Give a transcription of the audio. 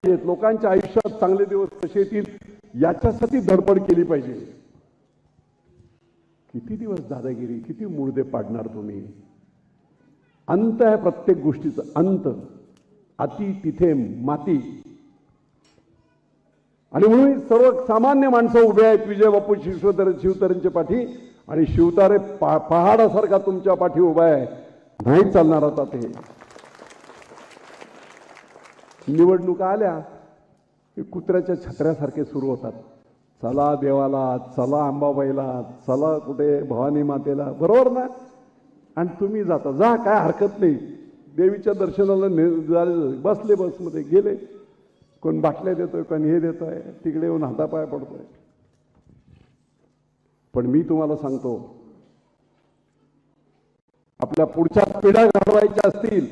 पाहिजेत, लोकांच्या आयुष्यात चांगले दिवस कसे येतील याच्यासाठी धडपड केली पाहिजे. किती दिवस दादागिरी, किती मुर्दे पाडणार तुम्ही? अंत आहे प्रत्येक गोष्टीचा, अंत. अति तिथे माती. आणि म्हणून सर्व सामान्य माणसं उभे आहेत विजय बापू शिवतारेंच्या पाठी. आणि शिवतारे पहाडासारखा तुमच्या पाठी उभा आहे. नाही चालणार आता ते. निवडणुका आल्या की कुत्र्याच्या छत्र्यासारखे सुरू होतात. चला देवाला, चला अंबाबाईला, चला कुठे भवानी मातेला, बरोबर ना? आणि तुम्ही जाता, जा, काय हरकत नाही. देवीच्या दर्शनाला बसले, बसमध्ये गेले, कोण बाटल्या देतोय, कोण हे देतोय, तिकडे येऊन हातापाय पडतोय. पण मी तुम्हाला सांगतो, आपल्या पुढच्या पिढ्या घडवायच्या असतील